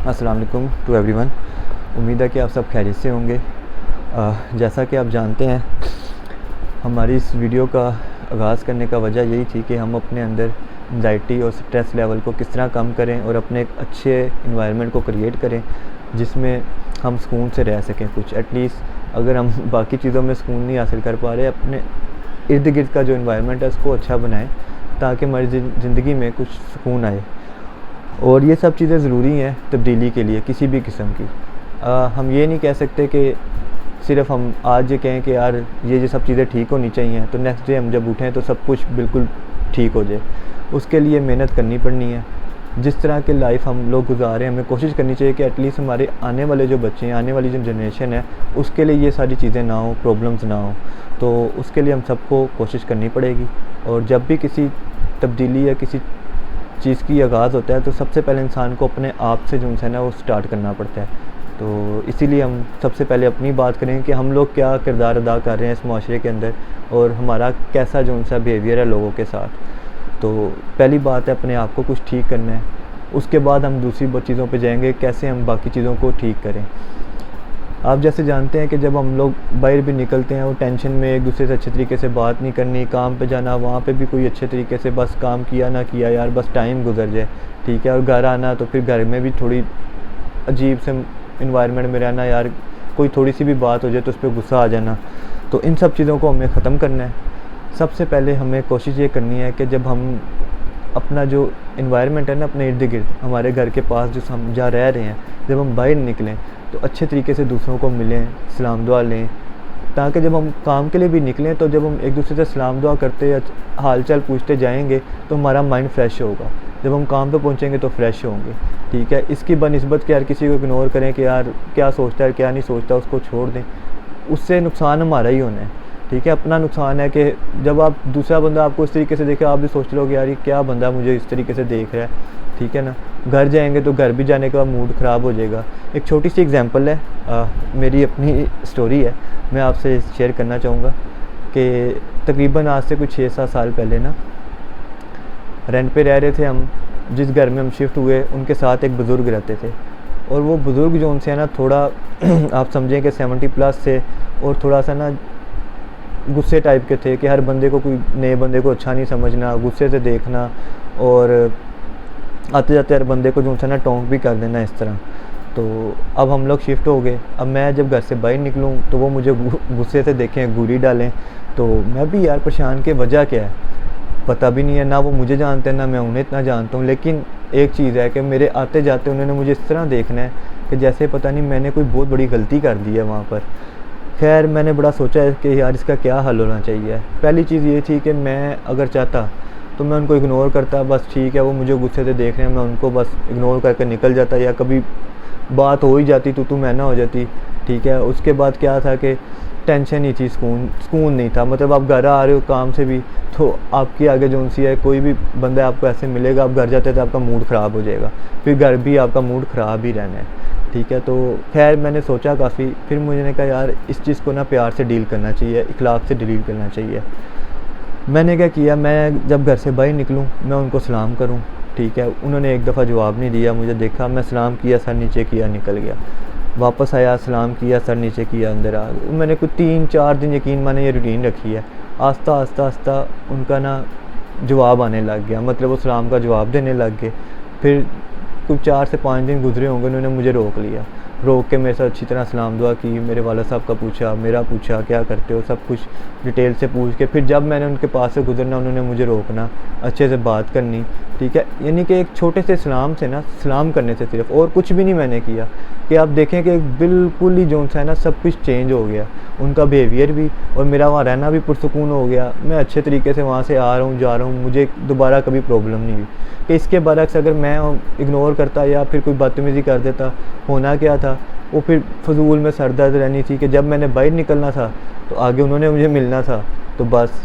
अस्सलाम वालेकुम to everyone. उम्मीद है कि आप सब खैरियत से होंगे। जैसा कि आप जानते हैं, हमारी इस वीडियो का आगाज़ करने का वजह यही थी कि हम अपने अंदर एंजाइटी और स्ट्रेस लेवल को किस तरह कम करें और अपने एक अच्छे इन्वायरमेंट को क्रिएट करें जिसमें हम सुकून से रह सकें। कुछ एटलीस्ट अगर हम बाकी चीज़ों में सुकून नहीं हासिल कर पा रहे, अपने इर्द गिर्द का जो इन्वायरमेंट है उसको अच्छा बनाएं ताकि हमारी ज़िंदगी में कुछ सुकून आए। और ये सब चीज़ें ज़रूरी हैं तब्दीली के लिए किसी भी किस्म की। हम ये नहीं कह सकते कि सिर्फ हम आज ये कहें कि यार ये सब चीज़ें ठीक होनी चाहिए तो नेक्स्ट डे हम जब उठें तो सब कुछ बिल्कुल ठीक हो जाए। उसके लिए मेहनत करनी पड़नी है। जिस तरह की लाइफ हम लोग गुजार रहे हैं, हमें कोशिश करनी चाहिए कि एटलीस्ट हमारे आने वाले जो बच्चे हैं, आने वाली जो जनरेशन है, उसके लिए ये सारी चीज़ें ना हो, प्रॉब्लम्स ना हो। तो उसके लिए हम सबको कोशिश करनी पड़ेगी। और जब भी किसी तब्दीली या किसी चीज़ की आगाज़ होता है तो सबसे पहले इंसान को अपने आप से जो है ना वो स्टार्ट करना पड़ता है। तो इसीलिए हम सबसे पहले अपनी बात करें कि हम लोग क्या किरदार अदा कर रहे हैं इस माशरे के अंदर और हमारा कैसा जो सा बिहेवियर है लोगों के साथ। तो पहली बात है अपने आप को कुछ ठीक करना है। उसके बाद हम दूसरी चीज़ों पे जाएंगे, कैसे हम बाकी चीज़ों को ठीक करें। आप जैसे जानते हैं कि जब हम लोग बाहर भी निकलते हैं वो टेंशन में एक दूसरे से अच्छे तरीके से बात नहीं करनी, काम पे जाना, वहाँ पे भी कोई अच्छे तरीके से बस काम किया ना किया यार, बस टाइम गुजर जाए, ठीक है। और घर आना तो फिर घर में भी थोड़ी अजीब से इन्वायरमेंट में रहना, यार कोई थोड़ी सी भी बात हो जाए तो उस पर गुस्सा आ जाना। तो इन सब चीज़ों को हमें ख़त्म करना है। सबसे पहले हमें कोशिश ये करनी है कि जब हम अपना जो इन्वायरमेंट है ना अपने इर्द गिर्द, हमारे घर के पास जो हम जहाँ रह रहे हैं, जब हम बाहर निकलें तो अच्छे तरीके से दूसरों को मिलें, सलाम दुआ लें, ताकि जब हम काम के लिए भी निकलें तो जब हम एक दूसरे से सलाम दुआ करते या हाल चाल पूछते जाएंगे तो हमारा माइंड फ्रेश होगा। जब हम काम पे पहुंचेंगे तो फ्रेश होंगे, ठीक है। इसकी बनिस्बत कि यार किसी को इग्नोर करें कि यार क्या सोचता है क्या नहीं सोचता, उसको छोड़ दें, उससे नुकसान हमारा ही होना है, ठीक है। अपना नुकसान है कि जब आप दूसरा बंदा आपको इस तरीके से देखे, आप भी सोच लो कि यार ये क्या बंदा मुझे इस तरीके से देख रहा है, ठीक है ना। घर जाएंगे तो घर भी जाने के बाद मूड ख़राब हो जाएगा। एक छोटी सी एग्जांपल है, मेरी अपनी स्टोरी है, मैं आपसे शेयर करना चाहूँगा कि तकरीबन आज से कुछ 6-7 साल पहले ना रेंट पे रह रहे थे हम। जिस घर में हम शिफ्ट हुए उनके साथ एक बुज़ुर्ग रहते थे और वो बुज़ुर्ग जो उनसे है ना थोड़ा आप समझें कि 70+ से, और थोड़ा सा ना गुस्से टाइप के थे कि हर बंदे को, कोई नए बंदे को अच्छा नहीं समझना, गुस्से से देखना और आते जाते हर बंदे को जो है ना टोंक भी कर देना, इस तरह। तो अब हम लोग शिफ्ट हो गए। अब मैं जब घर से बाहर निकलूँ तो वो मुझे गुस्से से देखें, घूरी डालें, तो मैं भी यार परेशान के वजह क्या है पता भी नहीं है। ना वो मुझे जानते हैं ना मैं उन्हें इतना जानता हूँ, लेकिन एक चीज़ है कि मेरे आते जाते उन्होंने मुझे इस तरह देखना है कि जैसे पता नहीं मैंने कोई बहुत बड़ी गलती कर दी है वहाँ पर। खैर मैंने बड़ा सोचा है कि यार इसका क्या हल होना चाहिए। पहली चीज़ ये थी कि मैं अगर चाहता तो मैं उनको इग्नोर करता, बस ठीक है वो मुझे गुस्से से देख रहे हैं, मैं उनको बस इग्नोर करके निकल जाता, या कभी बात हो ही जाती तो मैं ना हो जाती, ठीक है। उसके बाद क्या था कि टेंशन ही थी, सुकून नहीं था। मतलब आप घर आ रहे हो काम से भी तो आपकी आगे जो सी है कोई भी बंदा आपको ऐसे मिलेगा, आप घर जाते तो आपका मूड ख़राब हो जाएगा, फिर घर भी आपका मूड ख़राब ही रहना है, ठीक है। तो खैर मैंने सोचा काफ़ी, फिर मुझे कहा यार इस चीज़ को ना प्यार से डील करना चाहिए, इखलाक से डील करना चाहिए। मैंने क्या किया, मैं जब घर से बाहर निकलूँ मैं उनको सलाम करूँ, ठीक है। उन्होंने एक दफ़ा जवाब नहीं दिया, मुझे देखा, मैं सलाम किया, सर नीचे किया, निकल गया। वापस आया, सलाम किया, सर नीचे किया, अंदर आ गया। मैंने कुछ 3-4 दिन यकीन माने ये रूटीन रखी है। आस्ता आस्ता आस्ता उनका ना जवाब आने लग गया, मतलब वो सलाम का जवाब देने लग गए। फिर कुछ 4 से 5 दिन गुजरे होंगे, उन्होंने मुझे रोक लिया, रोक के मेरे साथ अच्छी तरह सलाम दुआ की, मेरे वाला साहब का पूछा, मेरा पूछा क्या करते हो, सब कुछ डिटेल से पूछ के फिर जब मैंने उनके पास से गुजरना उन्होंने मुझे रोकना, अच्छे से बात करनी, ठीक है। यानी कि एक छोटे से सलाम से ना, सलाम करने से सिर्फ, और कुछ भी नहीं मैंने किया, कि आप देखें कि बिल्कुल ही जो है ना सब कुछ चेंज हो गया, उनका बिहेवियर भी और मेरा वहाँ रहना भी पुरसुकून हो गया। मैं अच्छे तरीके से वहाँ से आ रहा हूँ, जा रहा हूँ, मुझे दोबारा कभी प्रॉब्लम नहीं हुई। कि इसके बरक्स अगर मैं इग्नोर करता या फिर कोई बदतमीज़ी कर देता, होना क्या था, वो फिर फजूल में सर दर्द रहनी थी कि जब मैंने बाहर निकलना था तो आगे उन्होंने मुझे मिलना था, तो बस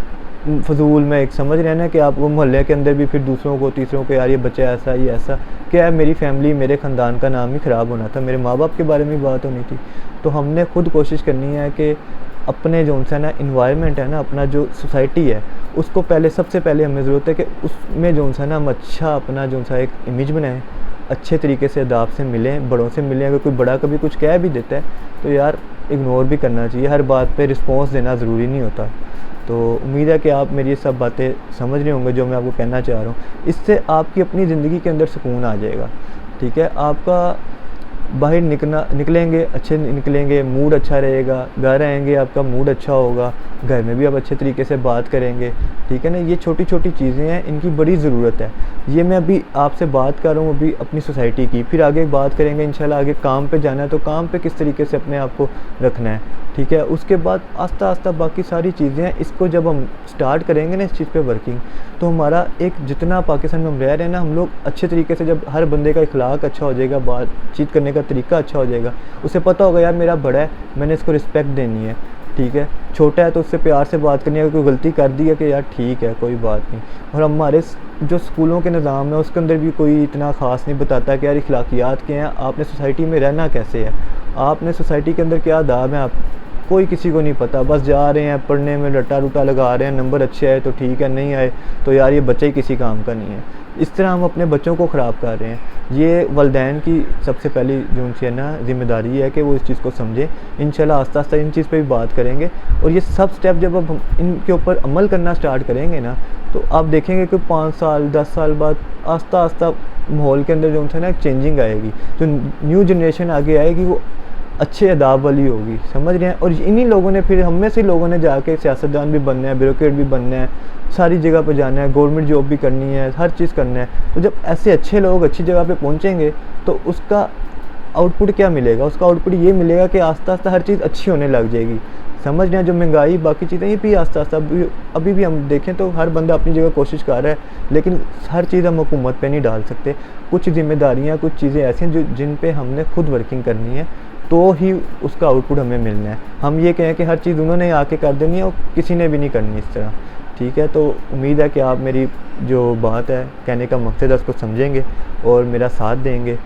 फजूल में एक समझ रहे ना कि आप वो मोहल्ले के अंदर भी फिर दूसरों को, तीसरों को, यार ये बच्चा ऐसा, ये ऐसा, क्या है, मेरी फैमिली, मेरे ख़ानदान का नाम ही ख़राब होना था, मेरे माँ बाप के बारे में बात होनी थी। तो हमने खुद कोशिश करनी है कि अपने जो सा ना इन्वायरमेंट है ना, अपना जो सोसाइटी है, उसको पहले सबसे पहले हमें ज़रूरत है कि उसमें जो सा ना हम अच्छा अपना जो सा एक इमेज बनाएं अच्छे तरीके से अदाब से मिलें, बड़ों से मिलें। अगर कोई बड़ा कभी कुछ कह भी देता है तो यार इग्नोर भी करना चाहिए, हर बात पे रिस्पॉन्स देना ज़रूरी नहीं होता। तो उम्मीद है कि आप मेरी ये सब बातें समझ रहे होंगे जो मैं आपको कहना चाह रहा हूँ। इससे आपकी अपनी ज़िंदगी के अंदर सुकून आ जाएगा, ठीक है। आपका बाहर निकलेंगे, अच्छे निकलेंगे, मूड अच्छा रहेगा, घर आएंगे आपका मूड अच्छा होगा, घर में भी आप अच्छे तरीके से बात करेंगे, ठीक है ना। ये छोटी छोटी चीज़ें हैं, इनकी बड़ी ज़रूरत है। ये मैं अभी आपसे बात कर रहा हूँ अभी अपनी सोसाइटी की, फिर आगे बात करेंगे इंशाल्लाह। आगे काम पे जाना है तो काम पे किस तरीके से अपने आप को रखना है, ठीक है। उसके बाद आस्ता आस्ता बाकी सारी चीज़ें हैं, इसको जब हम स्टार्ट करेंगे ना इस चीज़ पे वर्किंग, तो हमारा एक जितना पाकिस्तान में हम रह रहे हैं ना, हम लोग अच्छे तरीके से, जब हर बंदे का इखलाक अच्छा हो जाएगा, बातचीत करने का तरीका अच्छा हो जाएगा, उसे पता होगा यार मेरा बड़ा है, मैंने इसको रिस्पेक्ट देनी है, ठीक है। छोटा है तो उससे प्यार से बात करनी है, अगर कोई गलती कर दी है कि यार ठीक है कोई बात नहीं। और हमारे जो स्कूलों के निज़ाम है उसके अंदर भी कोई इतना ख़ास नहीं बताता कि यार इखलाकियात क्या हैं, आपने सोसाइटी में रहना कैसे है, आपने सोसाइटी के अंदर क्या आदाब हैं, आप कोई किसी को नहीं पता। बस जा रहे हैं पढ़ने में, रट्टा रूटा लगा रहे हैं, नंबर अच्छे आए तो ठीक है, नहीं आए तो यार ये बच्चे ही किसी काम का नहीं है। इस तरह हम अपने बच्चों को ख़राब कर रहे हैं। ये वालिदैन की सबसे पहली जो उनकी है ना ज़िम्मेदारी है कि वो इस चीज़ को समझें। इंशाल्लाह आस्ता आस्ता इन चीज़ पे भी बात करेंगे, और ये सब स्टेप जब अब हम इनके ऊपर अमल करना स्टार्ट करेंगे ना, तो आप देखेंगे कि 5 साल 10 साल बाद आस्ता आस्ता माहौल के अंदर जो है ना चेंजिंग आएगी। जो न्यू जनरेशन आगे आएगी वो अच्छे अदाब वाली होगी, समझ रहे हैं। और इन्हीं लोगों ने, फिर हम में से लोगों ने जाके सियासतदान भी बनना है, ब्यूरोक्रेट भी बनना है, सारी जगह पे जाना है, गवर्नमेंट जॉब भी करनी है, हर चीज़ करना है। तो जब ऐसे अच्छे लोग अच्छी जगह पे पहुंचेंगे तो उसका आउटपुट क्या मिलेगा? उसका आउटपुट ये मिलेगा कि आस्ता आस्ता हर चीज़ अच्छी होने लग जाएगी, समझ रहे हैं। जो महंगाई बाकी चीज़ें ये भी आस्ता आस्ता अभी भी हम देखें तो हर बंदा अपनी जगह कोशिश कर रहा है, लेकिन हर चीज़ हम हुकूमत पे नहीं डाल सकते। कुछ जिम्मेदारियाँ, कुछ चीज़ें ऐसी हैं जिन पे हमने खुद वर्किंग करनी है, तो ही उसका आउटपुट हमें मिलना है। हम ये कहें कि हर चीज़ उन्होंने आके कर देनी है और किसी ने भी नहीं करनी इस तरह, ठीक है। तो उम्मीद है कि आप मेरी जो बात है, कहने का मकसद है, उसको समझेंगे और मेरा साथ देंगे।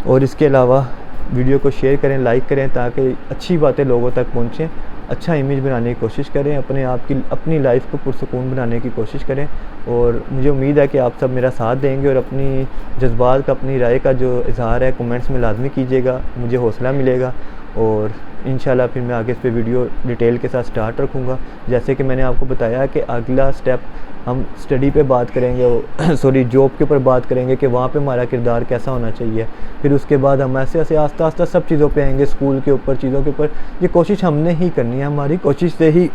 और इसके अलावा वीडियो को शेयर करें, लाइक करें, ताकि अच्छी बातें लोगों तक पहुँचें। अच्छा इमेज बनाने की कोशिश करें, अपने आप की अपनी लाइफ को पुरसुकून बनाने की कोशिश करें। और मुझे उम्मीद है कि आप सब मेरा साथ देंगे और अपनी जज्बात का, अपनी राय का जो इज़हार है कमेंट्स में लाजमी कीजिएगा, मुझे हौसला मिलेगा। और इंशाल्लाह फिर मैं आगे इस पे वीडियो डिटेल के साथ स्टार्ट रखूँगा। जैसे कि मैंने आपको बताया कि अगला स्टेप हम स्टडी पे बात करेंगे, सॉरी जॉब के ऊपर बात करेंगे कि वहाँ पे हमारा किरदार कैसा होना चाहिए। फिर उसके बाद हम ऐसे ऐसे आस्ता आस्ता सब चीज़ों पे आएंगे, स्कूल के ऊपर, चीज़ों के ऊपर। ये कोशिश हमने ही करनी है, हमारी कोशिश से ही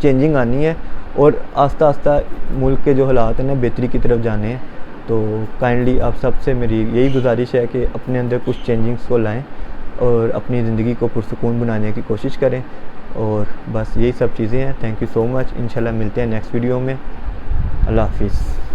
चेंजिंग आनी है और आस्ता आस्ता मुल्क के जो हालात हैं ना बेहतरी की तरफ जाने हैं। तो काइंडली आप सबसे मेरी यही गुजारिश है कि अपने अंदर कुछ चेंजिंग्स को लाएँ और अपनी ज़िंदगी को पुरसुकून बनाने की कोशिश करें। और बस यही सब चीज़ें हैं। Thank you so much. इंशाल्लाह मिलते हैं नेक्स्ट वीडियो में। अल्लाह हाफिज़।